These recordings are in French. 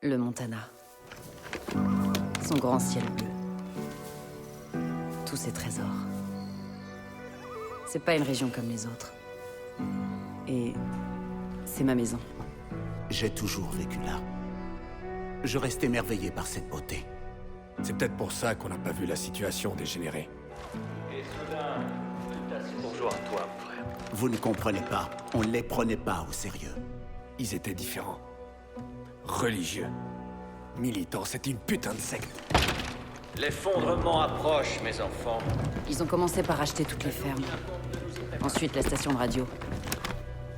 Le Montana. Son grand ciel bleu. Tous ses trésors. C'est pas une région comme les autres. Et c'est ma maison. J'ai toujours vécu là. Je reste émerveillé par cette beauté. C'est peut-être pour ça qu'on n'a pas vu la situation dégénérer. Et soudain, tout assez bourgeois à toi, mon frère. Vous ne comprenez pas. On ne les prenait pas au sérieux. Ils étaient différents. Religieux. Militants, c'était une putain de secte. L'effondrement approche, mes enfants. Ils ont commencé par acheter toutes les fermes. Ensuite, la station de radio.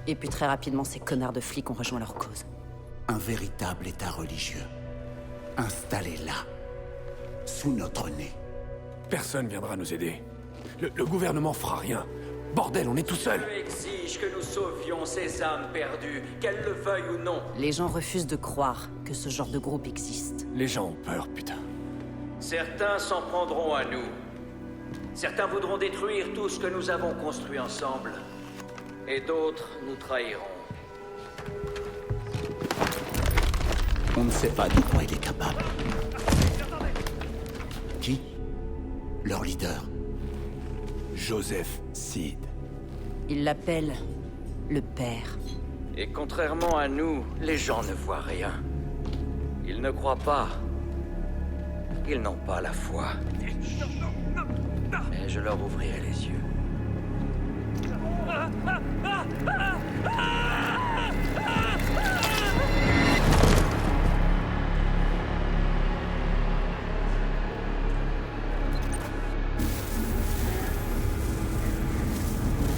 Et puis très rapidement, ces connards de flics ont rejoint leur cause. Un véritable état religieux. Installé là. Sous notre nez. Personne viendra nous aider. Le gouvernement fera rien. Bordel, on est tout seul. Dieu exige que nous sauvions ces âmes perdues, qu'elles le veuillent ou non. Les gens refusent de croire que ce genre de groupe existe. Les gens ont peur, putain. Certains s'en prendront à nous. Certains voudront détruire tout ce que nous avons construit ensemble. Et d'autres nous trahiront. On ne sait pas de quoi il est capable. Qui? Leur leader. Joseph Seed. Ils l'appellent le père. Et contrairement à nous, les gens ne voient rien. Ils ne croient pas. Ils n'ont pas la foi. Mais je leur ouvrirai les yeux.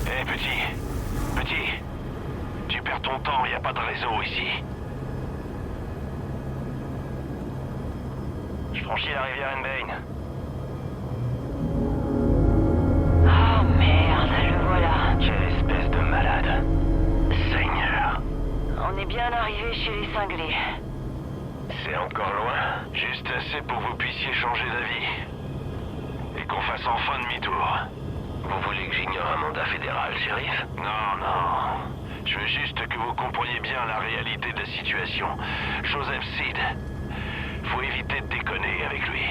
Hé, petit, tu perds ton temps, y a pas de réseau ici. Je franchis la rivière Enbane. Oh merde, le voilà. Quelle espèce de malade. Seigneur. On est bien arrivé chez les cinglés. C'est encore loin. Juste assez pour que vous puissiez changer d'avis. Et qu'on fasse enfin demi-tour. Vous voulez que j'ignore un mandat fédéral, shérif? Non. Je veux juste que vous compreniez bien la réalité de la situation. Joseph Seed. Faut éviter de déconner avec lui.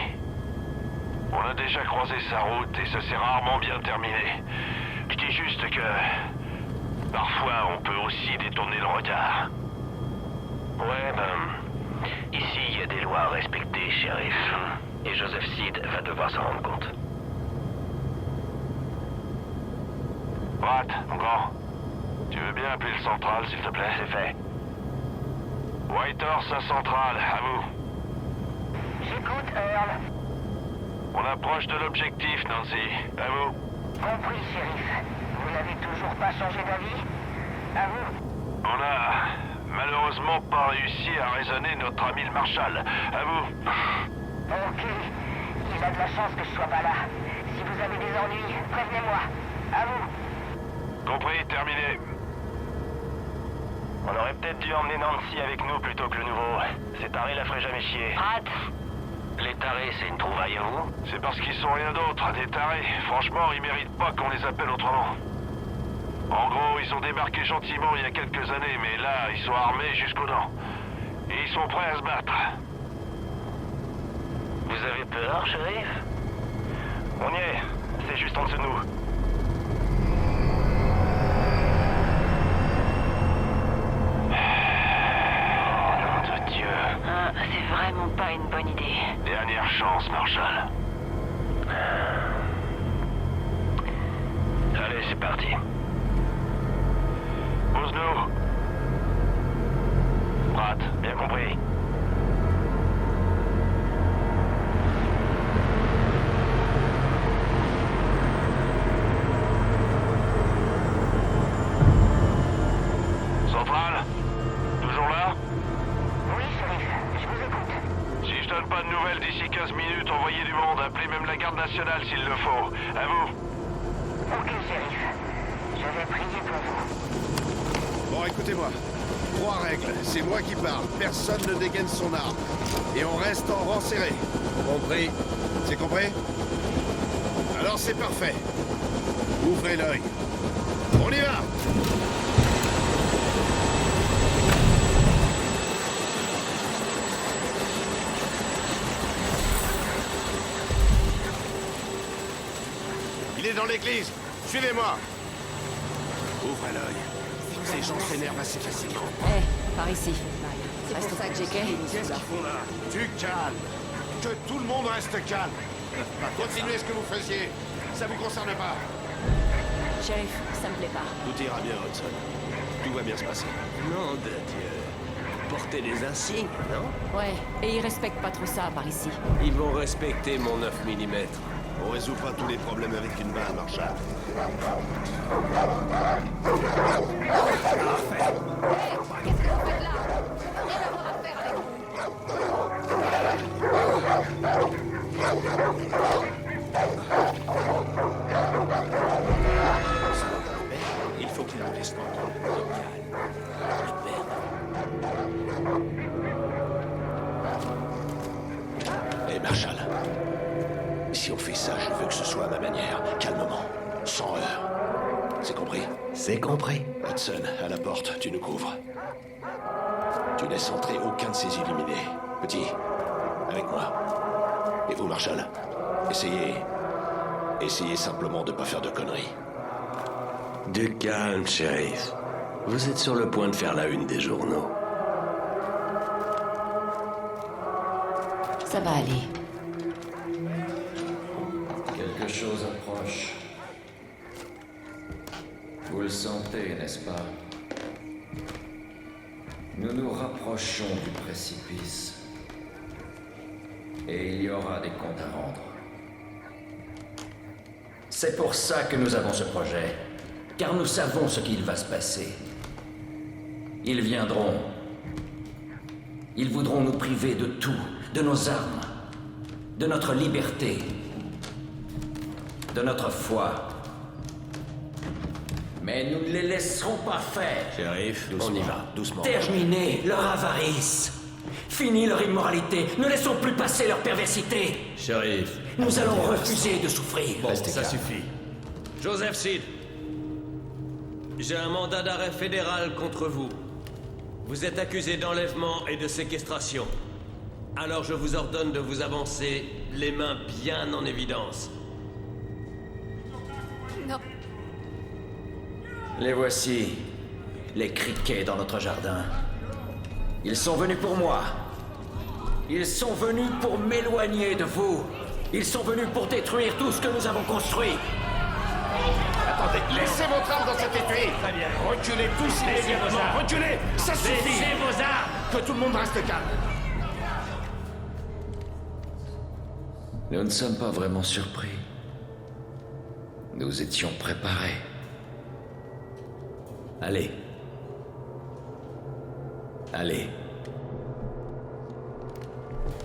On a déjà croisé sa route et ça s'est rarement bien terminé. Je dis juste que... parfois, on peut aussi détourner le regard. Ouais, ici, il y a des lois à respecter, shérif. Et Joseph Seed va devoir s'en rendre compte. Pratt, mon grand. Tu veux bien appeler le central, s'il te plaît? C'est fait. Whitehorse à central, à vous. J'écoute, Earl. On approche de l'objectif, Nancy. À vous. Compris, shérif. Vous n'avez toujours pas changé d'avis? À vous. On a malheureusement pas réussi à raisonner notre ami le Marshal. À vous. Ok. Il a de la chance que je sois pas là. Si vous avez des ennuis, prévenez-moi. À vous. Compris, terminé. On aurait peut-être dû emmener Nancy avec nous plutôt que le nouveau. Ces tarés la feraient jamais chier. Pratt. Les tarés, c'est une trouvaille à vous? C'est parce qu'ils sont rien d'autre, des tarés. Franchement, ils méritent pas qu'on les appelle autrement. En gros, ils ont débarqué gentiment il y a quelques années, mais là, ils sont armés jusqu'aux dents. Et ils sont prêts à se battre. Vous avez peur, shérif? On y est. C'est juste en dessous de nous. Nom de Dieu. C'est vraiment pas une bonne idée. Dernière chance, Marshal. Allez, c'est parti. Pose-nous. Pratt, bien compris. Central? Toujours là? Oui, shérif. Je vous écoute. Si je donne pas de nouvelles d'ici 15 minutes, envoyez du monde, appelez même la garde nationale s'il le faut. À vous. Ok, shérif. Je vais prier pour vous. Bon, écoutez-moi. 3 règles. C'est moi qui parle. Personne ne dégaine son arme. Et on reste en rang serré. Compris? C'est compris? Alors c'est parfait. Ouvrez l'œil. On y va! dans l'église. Suivez-moi. Ouvre l'œil. Ces gens s'énervent assez facilement. Par ici. Reste pour ça que j'ai Qu'est-ce qu'ils font là? Du calme. Que tout le monde reste calme. Continuez ce que vous faisiez. Ça vous concerne pas. Shérif, ça me plaît pas. Tout ira bien, Hudson. Tout va bien se passer. Nom de Dieu. Porter des insignes, non? Ouais, et ils respectent pas trop ça par ici. Ils vont respecter mon 9 mm. On résout pas tous les problèmes avec une balle, Marshall. Il faut qu'il nous laisse tranquille. Hé, Marshall. Si on fait ça, je veux que ce soit à ma manière, calmement, sans heurts. C'est compris? C'est compris. Hudson, à la porte, tu nous couvres. Tu laisses entrer aucun de ces illuminés. Petit, avec moi. Et vous, Marshall, essayez simplement de pas faire de conneries. Du calme, shérif. Vous êtes sur le point de faire la une des journaux. Ça va aller. Quelque chose approche. Vous le sentez, n'est-ce pas? Nous nous rapprochons du précipice. Et il y aura des comptes à rendre. C'est pour ça que nous avons ce projet. Car nous savons ce qu'il va se passer. Ils viendront. Ils voudront nous priver de tout, de nos armes, de notre liberté, de notre foi. Mais nous ne les laisserons pas faire. Shérif, on y va, doucement. Terminer leur avarice. Fini leur immoralité. Ne laissons plus passer leur perversité. Shérif. Nous allons refuser de souffrir. Bon, ça suffit. Joseph Seed. J'ai un mandat d'arrêt fédéral contre vous. Vous êtes accusé d'enlèvement et de séquestration. Alors je vous ordonne de vous avancer, les mains bien en évidence. Non. Les voici, les criquets dans notre jardin. Ils sont venus pour moi. Ils sont venus pour m'éloigner de vous. Ils sont venus pour détruire tout ce que nous avons construit. Attendez, laissez votre arme dans cet étui. Très bien. Reculez tous immédiatement. Reculez. Ça suffit. Laissez vos armes. Que tout le monde reste calme. Nous ne sommes pas vraiment surpris. Nous étions préparés. Allez. Allez.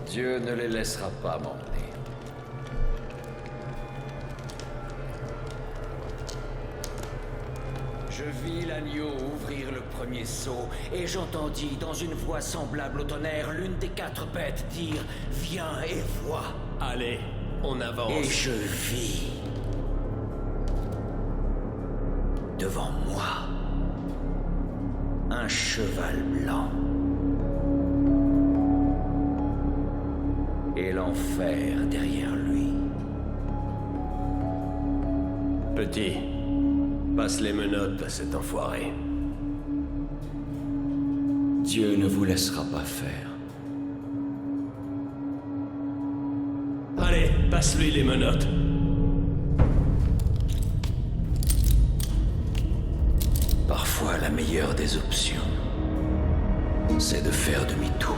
Dieu ne les laissera pas m'emmener. Je vis l'agneau ouvrir le premier seau, et j'entendis dans une voix semblable au tonnerre l'une des 4 bêtes dire « Viens et vois ». Allez, on avance. Et je vis devant moi un cheval blanc et l'enfer derrière lui. Petit, passe les menottes à cet enfoiré. Dieu ne vous laissera pas faire. Allez, passe-lui les menottes. Parfois, la meilleure des options, c'est de faire demi-tour.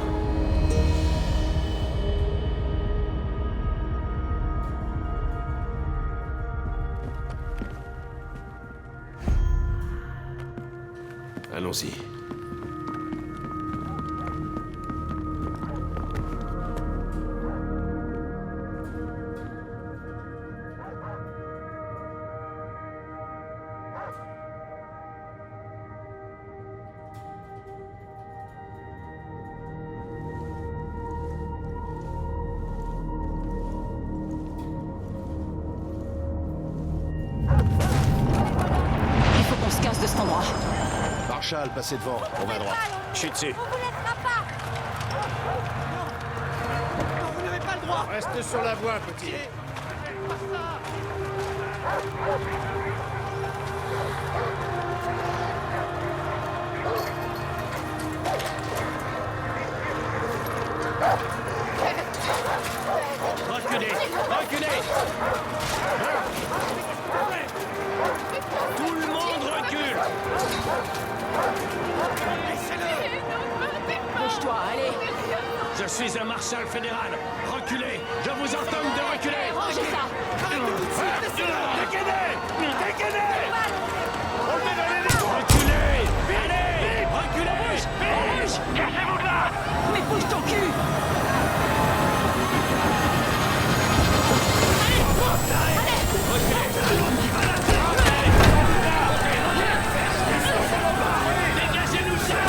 Allons-y. Il faut qu'on se casse de cet endroit. Marshall, passez devant. On va à droite. Je suis dessus. Reste sur la voie, petit. Reculez! Reculez! Tout le monde recule! Bouge-toi, allez. Je suis un marshal fédéral! Reculez! Je vous ordonne de reculer! Rangez ça. Dégainez! Dégainez! Reculez! Allez! Reculez! Vite! Cassez-vous de là! Mais bouge ton cul. Dégagez-nous ça!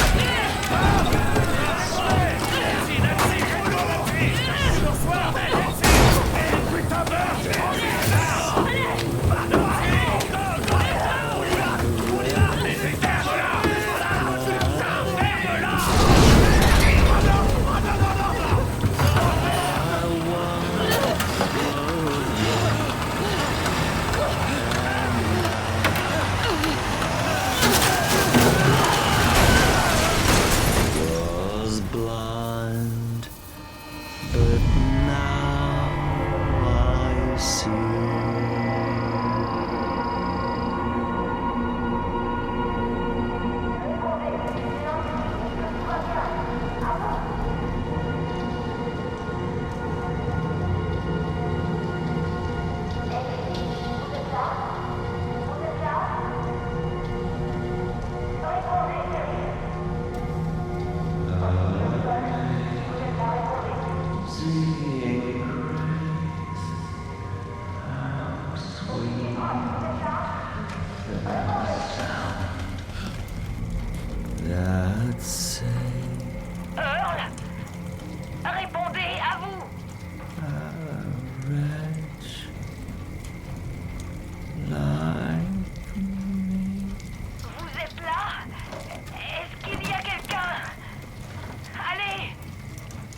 Was blind, but now I see. That's it. Earl, répondez à vous. Wretch like Vous êtes là? Est-ce qu'il y a quelqu'un? Allez!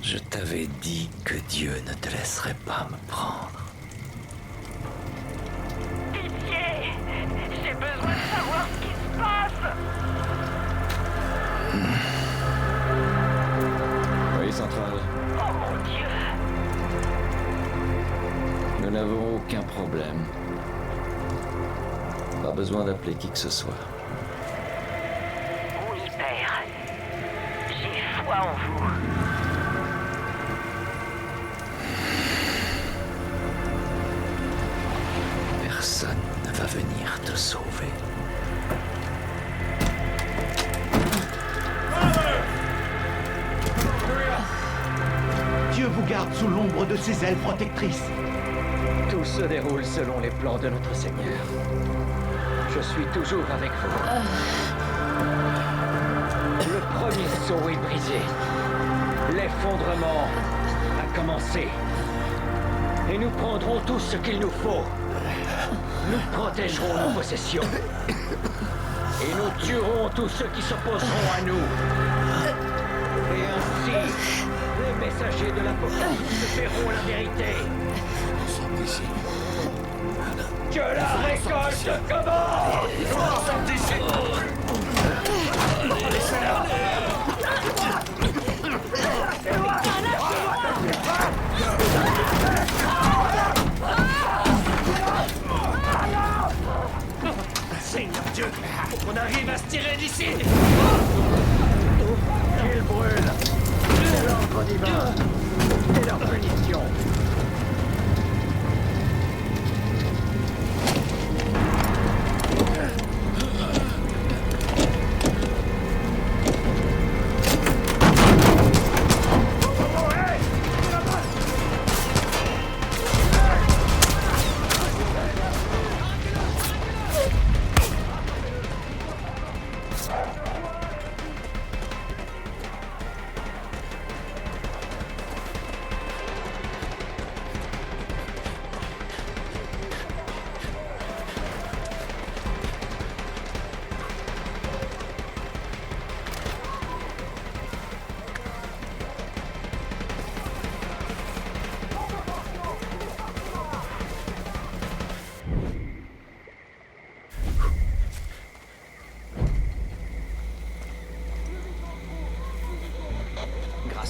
je t'avais dit que Dieu ne te laisserait pas me prendre. Pitié! J'ai besoin de savoir ce qui se passe! Oui, Central. Oh mon Dieu! Nous n'avons aucun problème. Pas besoin d'appeler qui que ce soit. Oui, père. J'ai foi en vous. Personne ne va venir te sauver. Dieu vous garde sous l'ombre de ses ailes protectrices. Tout se déroule selon les plans de notre Seigneur. Je suis toujours avec vous. Le premier sceau est brisé. L'effondrement a commencé. Et nous prendrons tout ce qu'il nous faut. Nous protégerons nos possessions. Et nous tuerons tous ceux qui s'opposeront à nous. Et ainsi, les messagers de l'Apocalypse verront la vérité. Nous sommes ici. Que la récolte commence! Seigneur Dieu! Faut qu'on arrive à se tirer d'ici! Qu'ils brûlent! C'est l'ordre divin! C'est leur punition!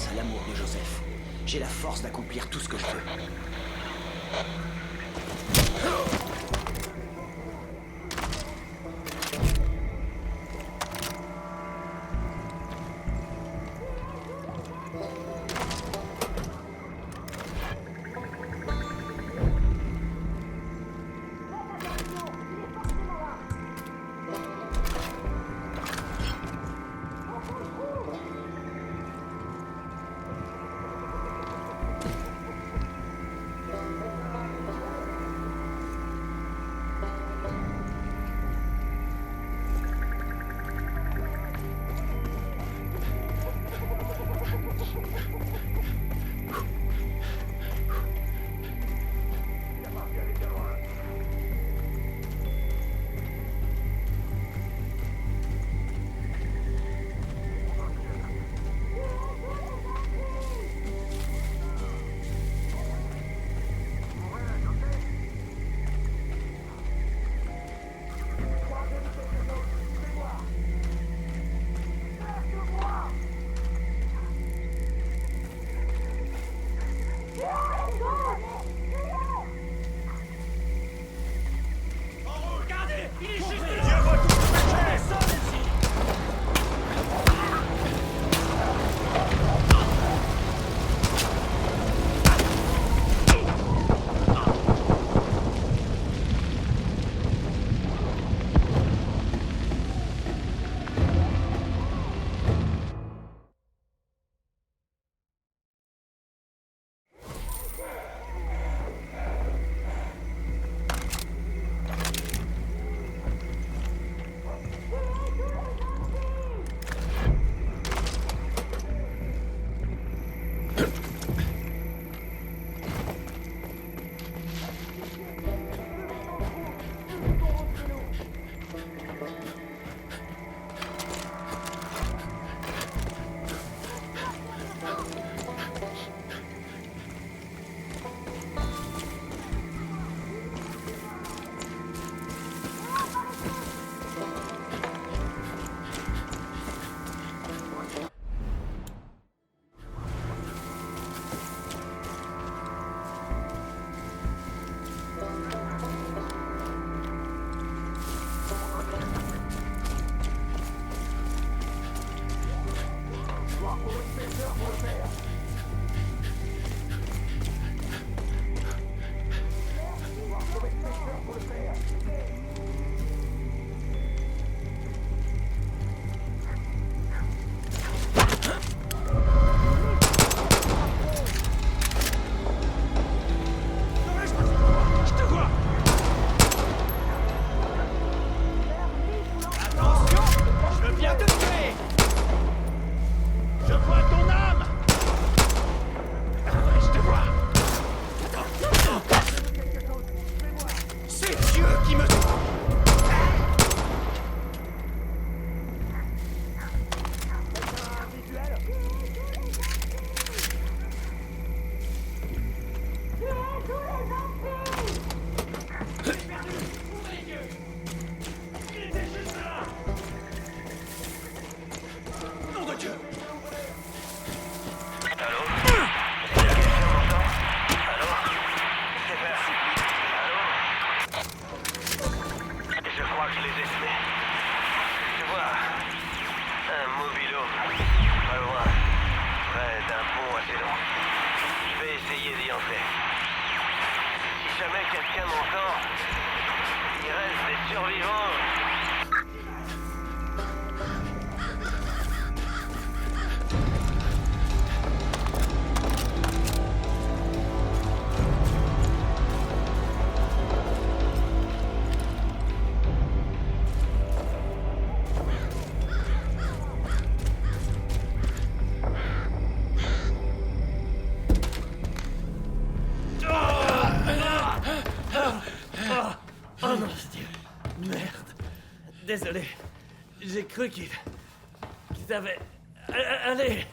grâce à l'amour de Joseph. J'ai la force d'accomplir tout ce que je veux. Désolé. J'ai cru qu'il avait... Allez.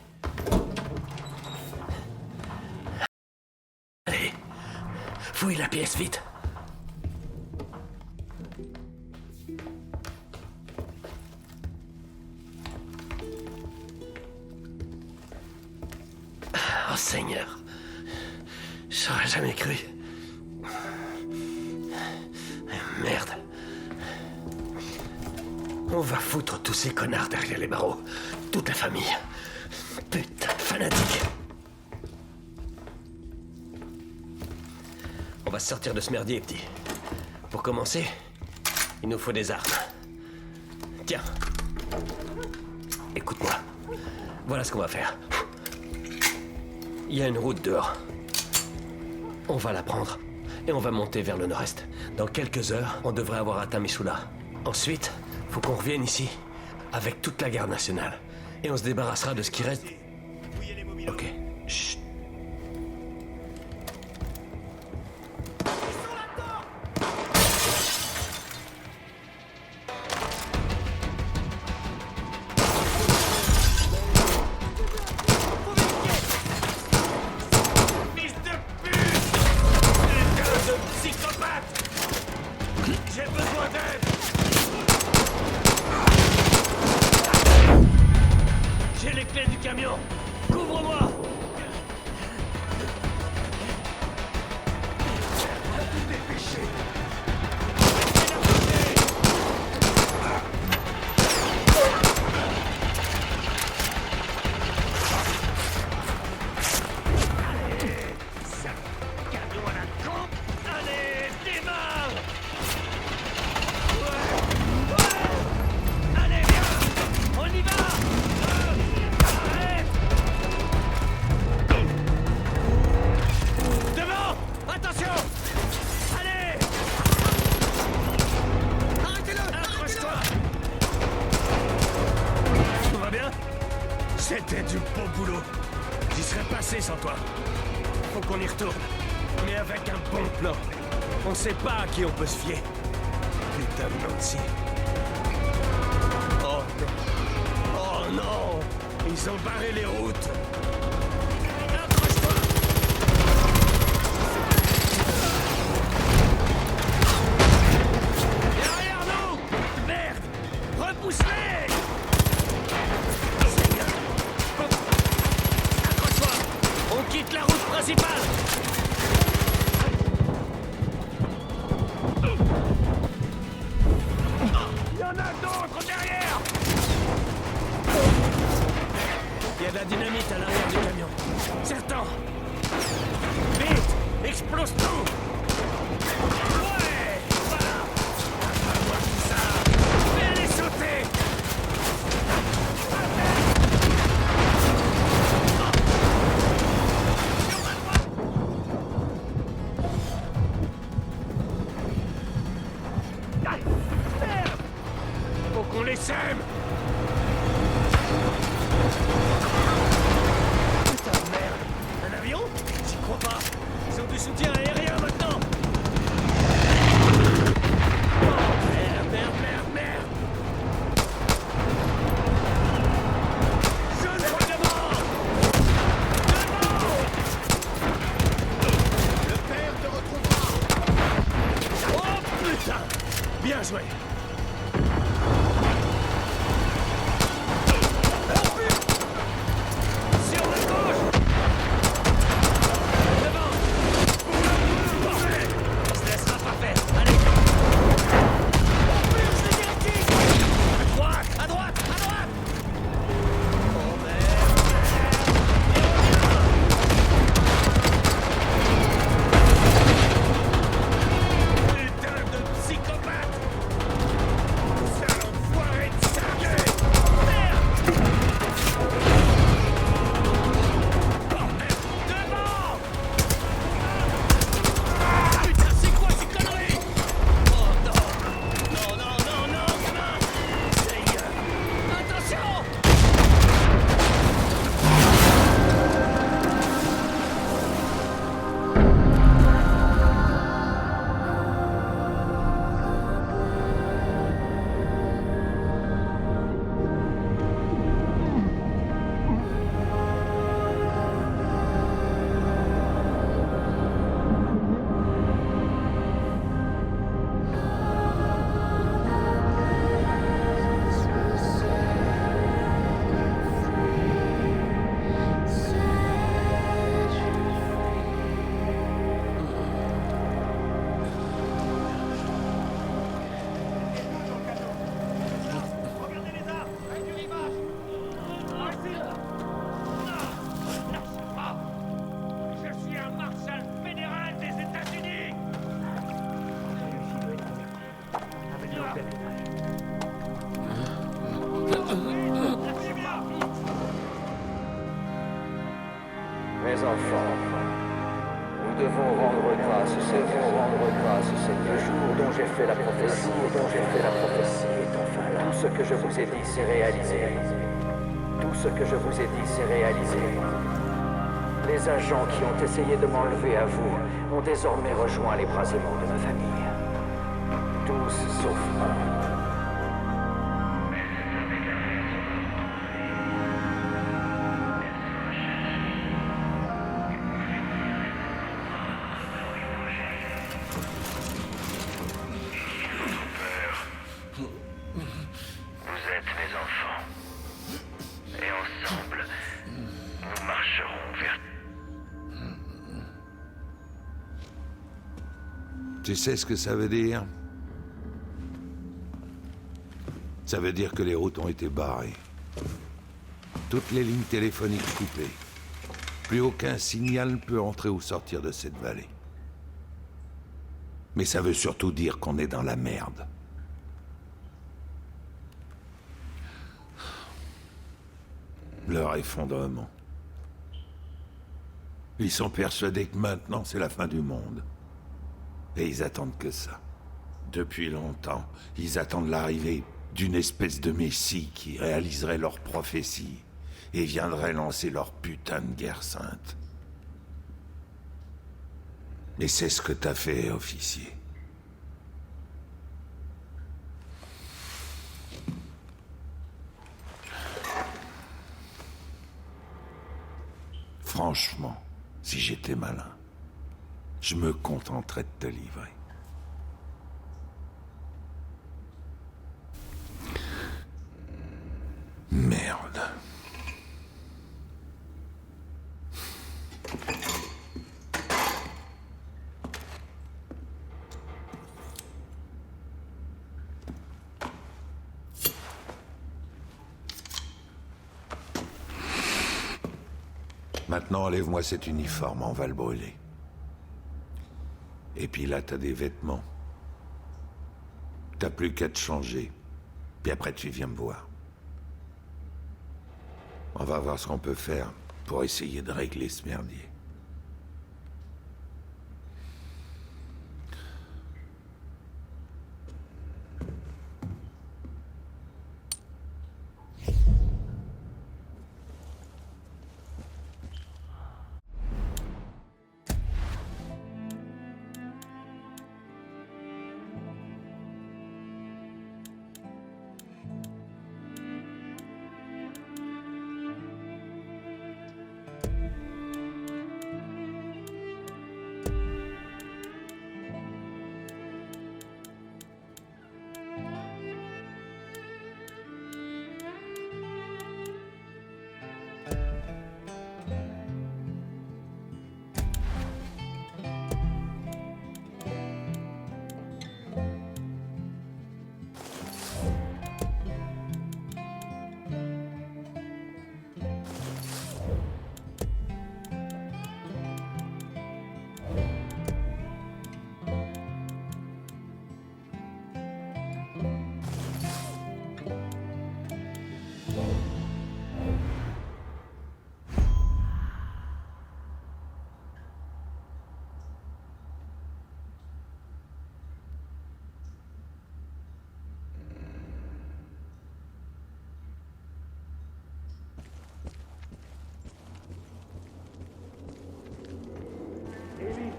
Allez. Fouille la pièce, vite. Oh Seigneur. J'aurais jamais cru. Merde. On va foutre tous ces connards derrière les barreaux. Toute la famille. Putain de fanatique. On va sortir de ce merdier, petit. Pour commencer, il nous faut des armes. Tiens. Écoute-moi. Voilà ce qu'on va faire. Il y a une route dehors. On va la prendre et on va monter vers le nord-est. Dans quelques heures, on devrait avoir atteint Missoula. Ensuite, faut qu'on revienne ici avec toute la garde nationale. Et on se débarrassera de ce qui reste. Ok. Chut. C'était du beau boulot. J'y serais passé sans toi. Faut qu'on y retourne. Mais avec un bon plan. On sait pas à qui on peut se fier. Putain de Nancy. Oh non. Oh non. Ils ont barré les routes. Accroche-toi. Derrière nous. Merde. Repousse-les. On quitte la route principale. Il y en a d'autres derrière. Il y a de la dynamite à l'arrière du camion. Certain. Vite, explose tout. Ouais, voilà. On va voir tout ça. Fais-les sauter. On les sème. Putain de merde. Un avion? J'y crois pas. Ils ont du soutien aérien maintenant. Oh merde, merde, merde, merde. Je le vois devant. Le père te retrouvera. Oh putain. Bien joué. Mes enfants, nous devons rendre grâce, c'est le jour dont j'ai fait la prophétie, est enfin là. Tout ce que je vous ai dit s'est réalisé. Tout ce que je vous ai dit s'est réalisé. Les agents qui ont essayé de m'enlever à vous ont désormais rejoint les bras aimants de ma famille. Tous sauf un. Tu sais ce que ça veut dire? Ça veut dire que les routes ont été barrées. Toutes les lignes téléphoniques coupées. Plus aucun signal ne peut entrer ou sortir de cette vallée. Mais ça veut surtout dire qu'on est dans la merde. Leur effondrement. Ils sont persuadés que maintenant c'est la fin du monde. Et ils attendent que ça. Depuis longtemps, ils attendent l'arrivée d'une espèce de messie qui réaliserait leur prophétie et viendrait lancer leur putain de guerre sainte. Et c'est ce que t'as fait, officier. Franchement, si j'étais malin, je me contenterais de te livrer. Merde. Maintenant, enlève-moi cet uniforme, on va le brûler. Et puis là, t'as des vêtements. T'as plus qu'à te changer. Puis après, tu viens me voir. On va voir ce qu'on peut faire pour essayer de régler ce merdier.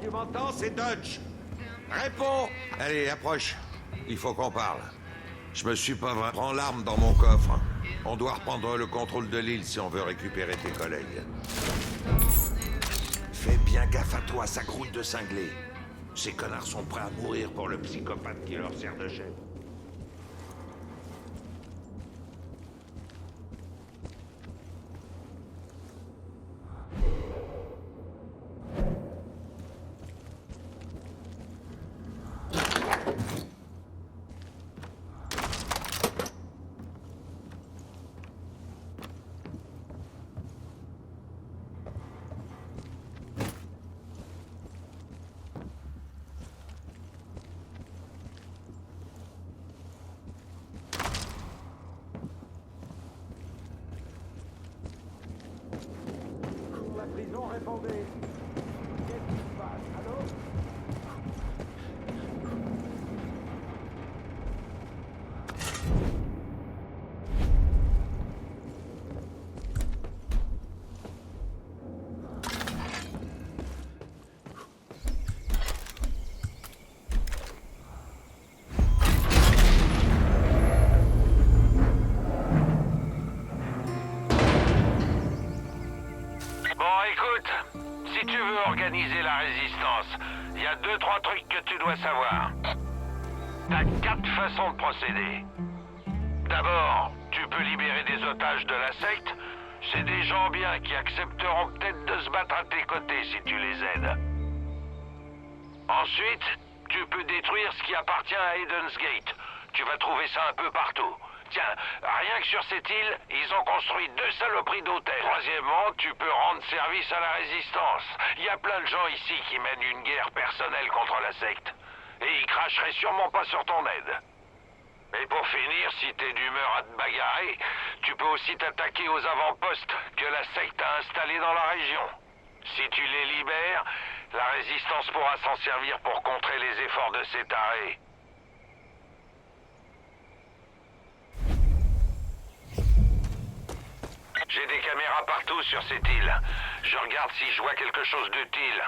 Tu m'entends, c'est Dodge. Réponds. Allez, approche. Il faut qu'on parle. Je me suis pas vraiment... Prends l'arme dans mon coffre. On doit reprendre le contrôle de l'île si on veut récupérer tes collègues. Fais bien gaffe à toi, ça grouille de cinglés. Ces connards sont prêts à mourir pour le psychopathe qui leur sert de chef. Bon, écoute, si tu veux organiser la résistance, il y a 2-3 trucs que tu dois savoir. T'as 4 façons de procéder. D'abord, tu peux libérer des otages de la secte. C'est des gens bien qui accepteront peut-être de se battre à tes côtés si tu les aides. Ensuite, tu peux détruire ce qui appartient à Eden's Gate. Tu vas trouver ça un peu partout. Tiens, rien que sur cette île, ils ont construit 2 saloperies d'hôtels. Troisièmement, tu peux rendre service à la résistance. Il y a plein de gens ici qui mènent une guerre personnelle contre la secte. Et ils cracheraient sûrement pas sur ton aide. Et pour finir, si t'es d'humeur à te bagarrer, tu peux aussi t'attaquer aux avant-postes que la secte a installés dans la région. Si tu les libères, la résistance pourra s'en servir pour contrer les efforts de ces tarés. J'ai des caméras partout sur cette île. Je regarde si je vois quelque chose d'utile.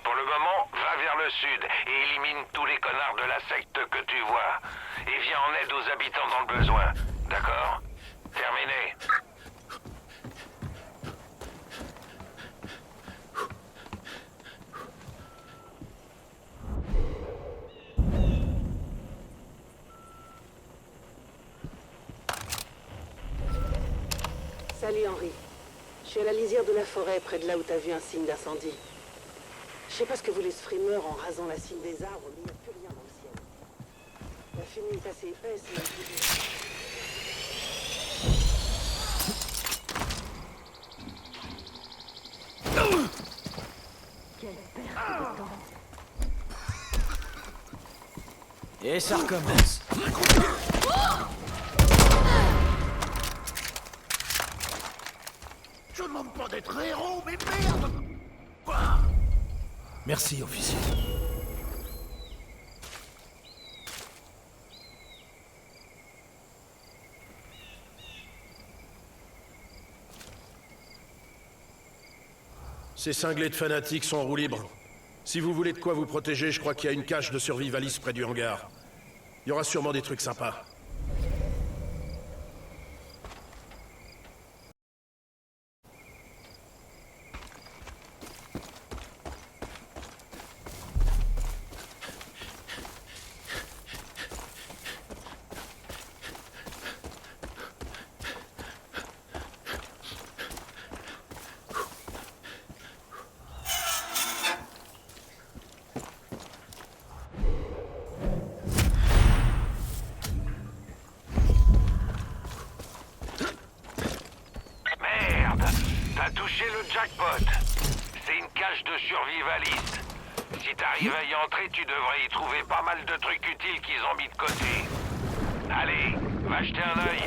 Pour le moment, va vers le sud et élimine tous les connards de la secte que tu vois. Et viens en aide aux habitants dans le besoin. D'accord? Terminé. Salut Henry. Je suis à la lisière de la forêt, près de là où t'as vu un signe d'incendie. Je sais pas ce que voulaient ce frimeur en rasant la cime des arbres, mais il n'y a plus rien dans le ciel. La fumée est assez épaisse, mais... Quelle perte de temps. Et ça recommence. Je demande pas d'être héros, mais merde! Merci, officier. Ces cinglés de fanatiques sont en roue libre. Si vous voulez de quoi vous protéger, je crois qu'il y a une cache de survivaliste près du hangar. Il y aura sûrement des trucs sympas. T'as touché le jackpot. C'est une cage de survivaliste. Si t'arrives à y entrer, tu devrais y trouver pas mal de trucs utiles qu'ils ont mis de côté. Allez, va jeter un œil.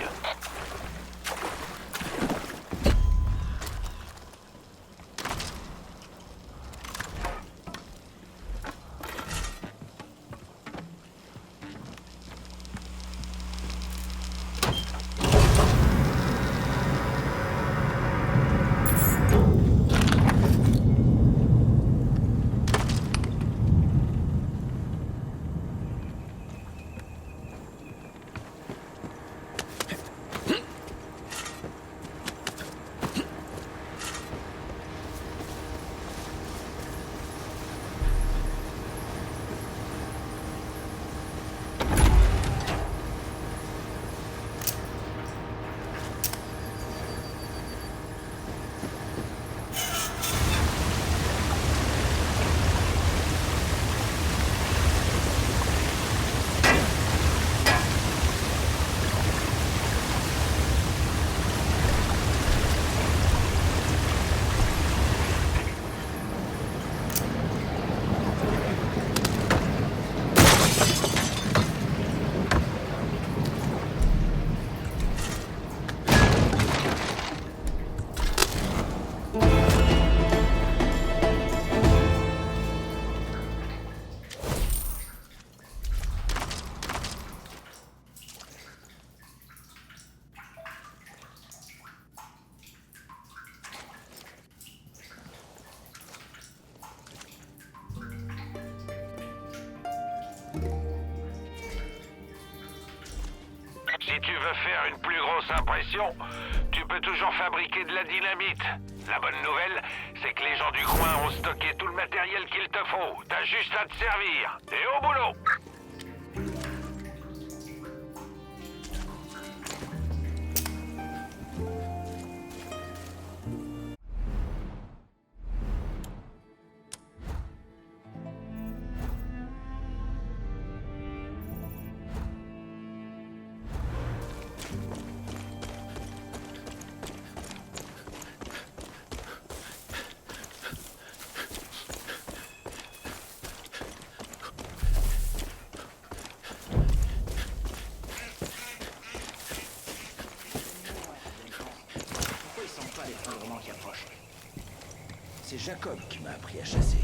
Si tu veux faire une plus grosse impression, tu peux toujours fabriquer de la dynamite. La bonne nouvelle, c'est que les gens du coin ont stocké tout le matériel qu'il te faut. T'as juste à te servir. Et au boulot! C'est Jacob qui m'a appris à chasser.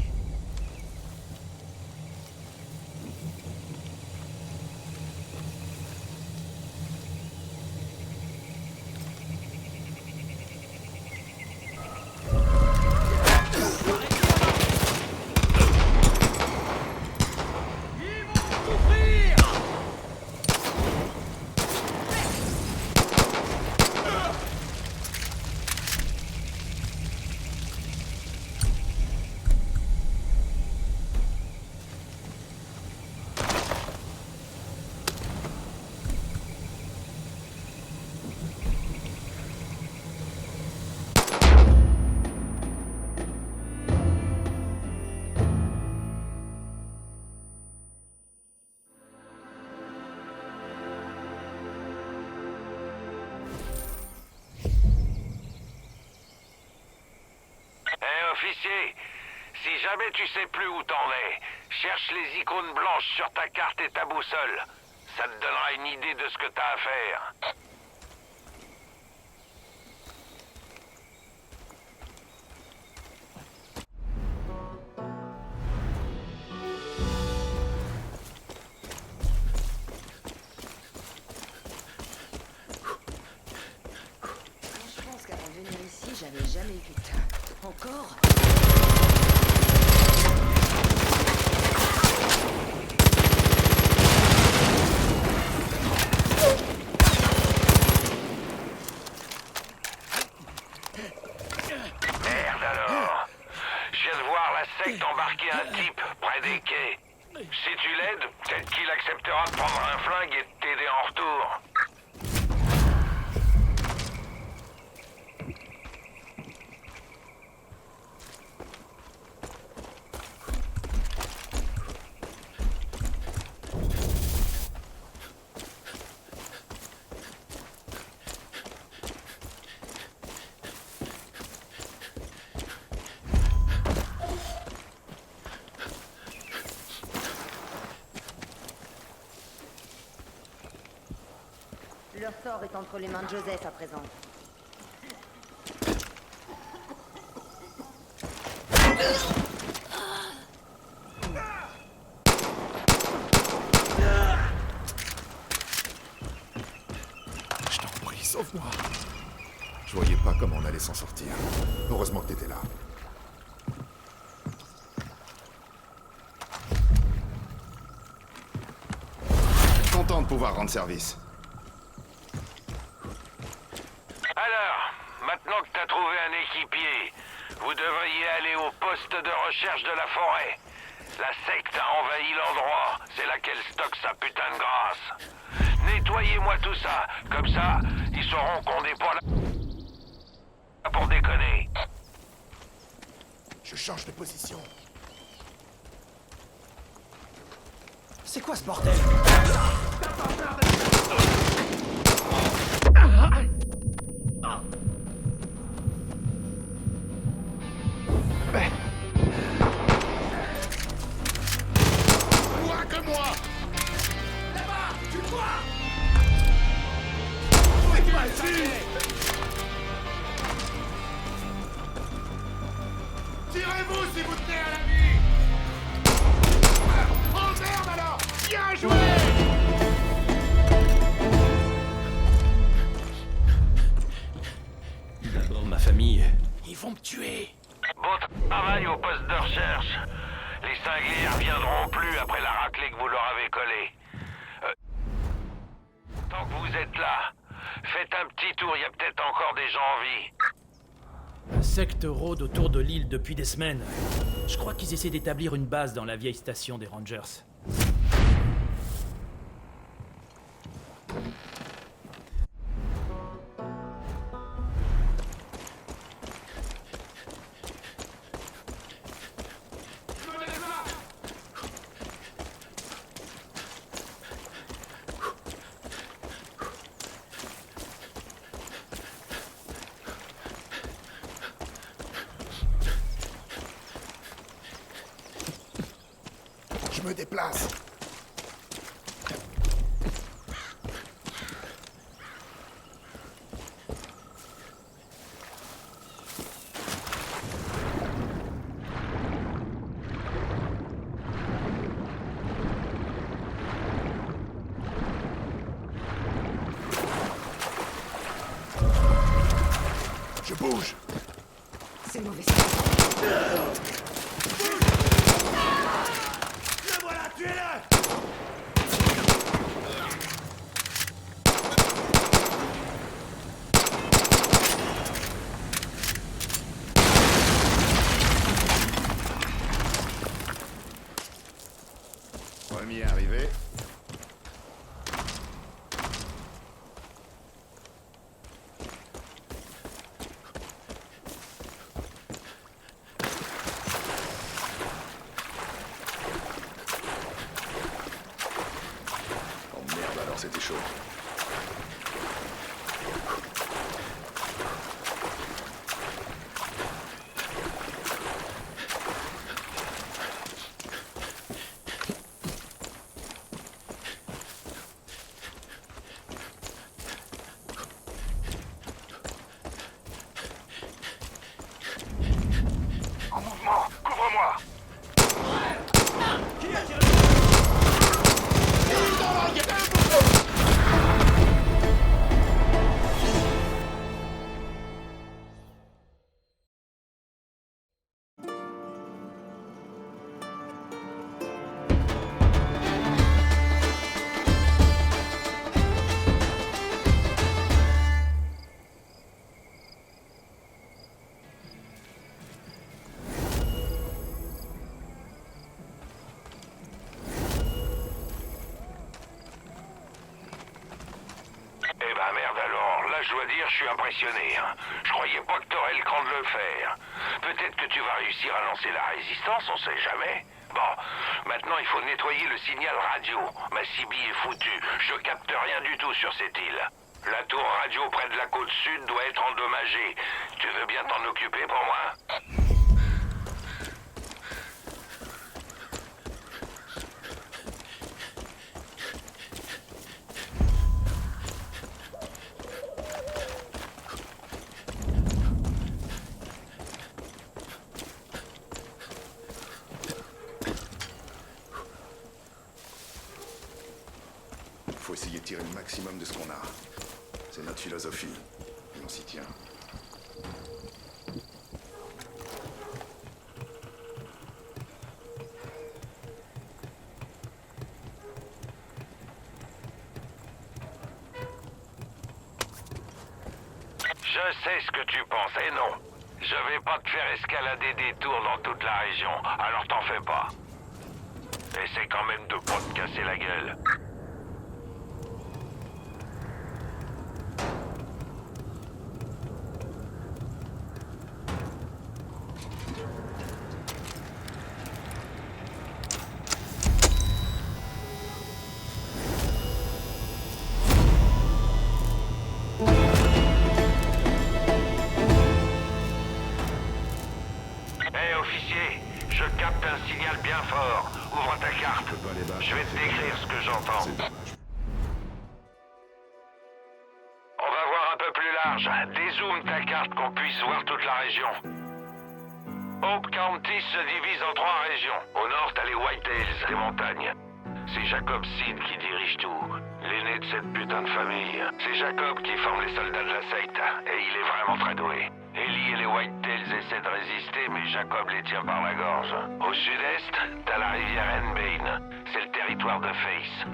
Officier, si jamais tu sais plus où t'en es, cherche les icônes blanches sur ta carte et ta boussole. Ça te donnera une idée de ce que t'as à faire. Je pense qu'avant de venir ici, j'avais jamais vu ça. Encore? Merde alors. Je viens de voir la secte embarquer un type près des quais. Si tu l'aides, peut-être qu'il acceptera de prendre un flingue et de t'aider en retour. Leur sort est entre les mains de Joseph à présent. Je t'en prie, sauve-moi. Je voyais pas comment on allait s'en sortir. Heureusement que t'étais là. Content de pouvoir rendre service. Alors, maintenant que t'as trouvé un équipier, vous devriez aller au poste de recherche de la forêt. La secte a envahi l'endroit, c'est là qu'elle stocke sa putain de grâce. Nettoyez-moi tout ça, comme ça, ils sauront qu'on n'est pas là pour déconner. Je change de position. C'est quoi ce bordel? Moi que moi! Là-bas! Tu le vois? Vas-y! Tirez-vous si vous tenez à la vie! Oh merde alors! Bien joué! D'abord ma famille. Ils vont me tuer! Bon travail au poste de recherche. Les cinglés reviendront plus après la raclée que vous leur avez collée. Tant que vous vous êtes là. Faites un petit tour, il y a peut-être encore des gens en vie. Un secte rôde autour de l'île depuis des semaines. Je crois qu'ils essaient d'établir une base dans la vieille station des Rangers. Je me déplace. Je bouge. C'est mauvais. Le voilà, tuez-le! Premier arrivé. Oh merde, alors c'était chaud. En mouvement, couvre-moi. Eh ben merde alors, là je dois dire je suis impressionné. Hein. Je croyais pas que t'aurais le cran de le faire. Peut-être que tu vas réussir à lancer la résistance, on sait jamais. Bon, maintenant il faut nettoyer le signal radio. Ma CB est foutue, je capte rien du tout sur cette île. La tour radio près de la côte sud doit être endommagée. Tu veux bien t'en occuper pour moi? Faut essayer de tirer le maximum de ce qu'on a. C'est notre philosophie. Et on s'y tient. Je sais ce que tu penses, et non. Je vais pas te faire escalader des tours dans toute la région, alors t'en fais pas. Essaie quand même de pas te casser la gueule. Officier, je capte un signal bien fort. Ouvre ta carte. Je vais te décrire ce que j'entends. On va voir un peu plus large. Dézoome ta carte qu'on puisse voir toute la région. Hope County se divise en 3 régions. Au nord, t'as les Whitetails, les montagnes. C'est Jacob Seed qui dirige tout. L'aîné de cette putain de famille. C'est Jacob qui forme les soldats de la secte. Et il est vraiment très doué. Ellie et les Whitetails essaient de résister, mais Jacob les tient par la gorge. Au sud-est, t'as la rivière Henbane. C'est le territoire de Face.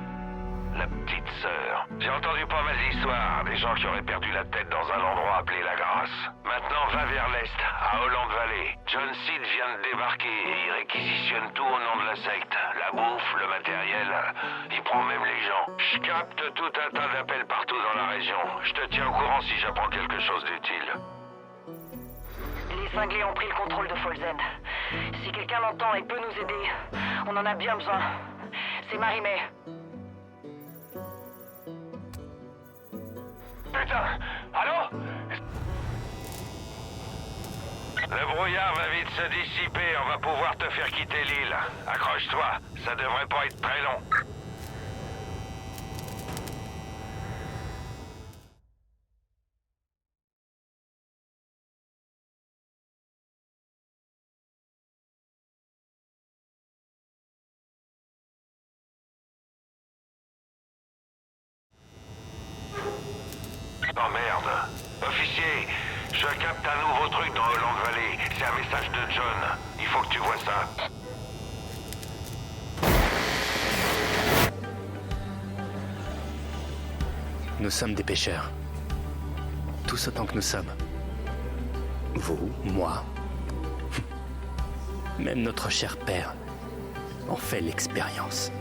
la petite sœur. J'ai entendu pas mal d'histoires, des gens qui auraient perdu la tête dans un endroit appelé La Grâce. Maintenant, va vers l'est, à Holland Valley. John Seed vient de débarquer et il réquisitionne tout au nom de la secte. La bouffe, le matériel, il prend même les gens. Je capte tout un tas d'appels partout dans la région. Je te tiens au courant si j'apprends quelque chose d'utile. Les cinglés ont pris le contrôle de Folzen. Si quelqu'un l'entend et peut nous aider, on en a bien besoin. C'est Marie-May. Putain! Allô? Le brouillard va vite se dissiper, on va pouvoir te faire quitter l'île. Accroche-toi, ça devrait pas être très long. Oh merde. Officier, je capte un nouveau truc dans Holland Valley. C'est un message de John. Il faut que tu vois ça. Nous sommes des pêcheurs. Tous autant que nous sommes. Vous, moi. Même notre cher père en fait l'expérience.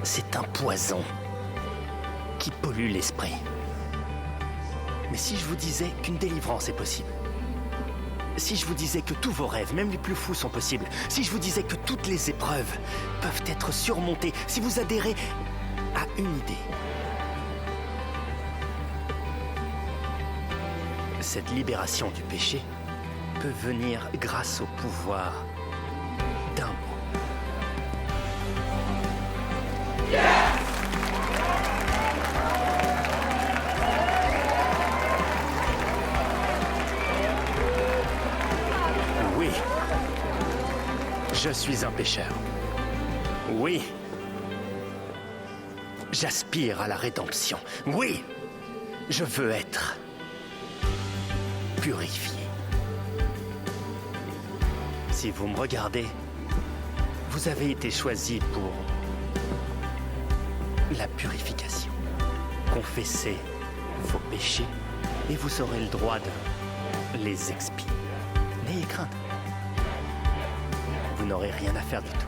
C'est un poison qui pollue l'esprit. Mais si je vous disais qu'une délivrance est possible, si je vous disais que tous vos rêves, même les plus fous, sont possibles, si je vous disais que toutes les épreuves peuvent être surmontées, si vous adhérez à une idée, cette libération du péché peut venir grâce au pouvoir d'un mot. Oui, je suis un pécheur. Oui, j'aspire à la rédemption. Oui, je veux être purifié. Si vous me regardez, vous avez été choisi pour la purification. Confessez vos péchés et vous aurez le droit de les expier. N'ayez crainte. Vous n'aurez rien à faire du tout.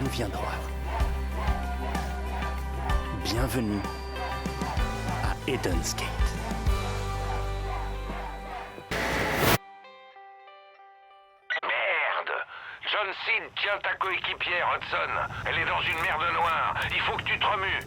Nous viendrons à vous. Bienvenue à Eden's Gate. John Seed tient ta coéquipière, Hudson. Elle est dans une merde noire. Il faut que tu te remues.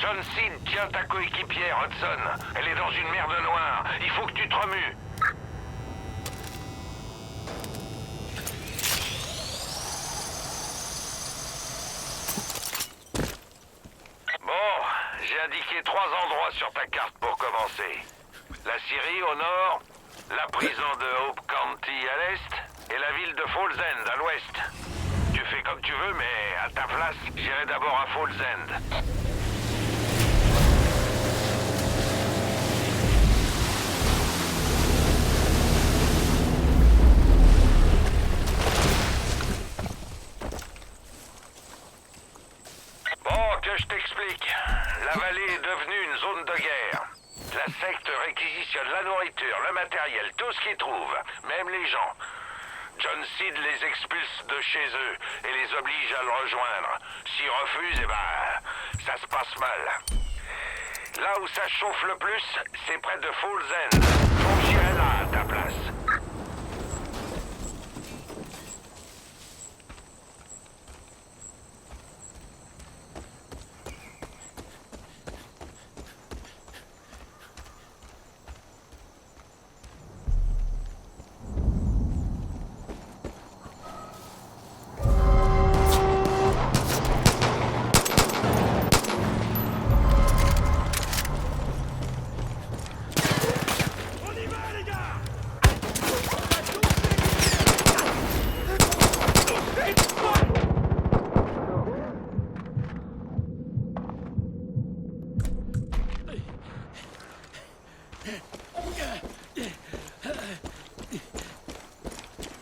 John Seed tient ta coéquipière, Hudson. Elle est dans une merde noire. Il faut que tu te remues. Bon, j'ai indiqué 3 endroits sur ta carte pour commencer. La Syrie au nord, la prison de Hope County à l'est et la ville de Falls End à l'ouest. Tu fais comme tu veux, mais à ta place, j'irai d'abord à Falls End. Je t'explique. La vallée est devenue une zone de guerre. La secte réquisitionne la nourriture, le matériel, tout ce qu'ils trouvent, même les gens. John Seed les expulse de chez eux et les oblige à le rejoindre. S'ils refusent, ça se passe mal. Là où ça chauffe le plus, c'est près de Falls End. Donc j'irai là à ta place.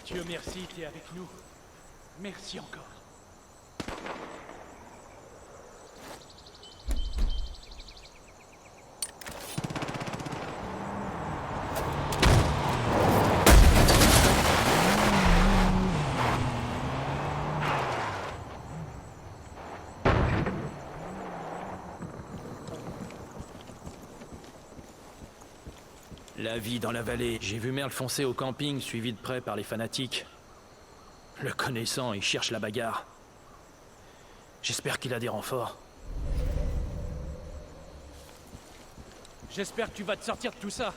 Dieu merci, t'es avec nous. Merci encore. La vie dans la vallée. J'ai vu Merle foncer au camping, suivi de près par les fanatiques. Le connaissant, il cherche la bagarre. J'espère qu'il a des renforts. J'espère que tu vas te sortir de tout ça.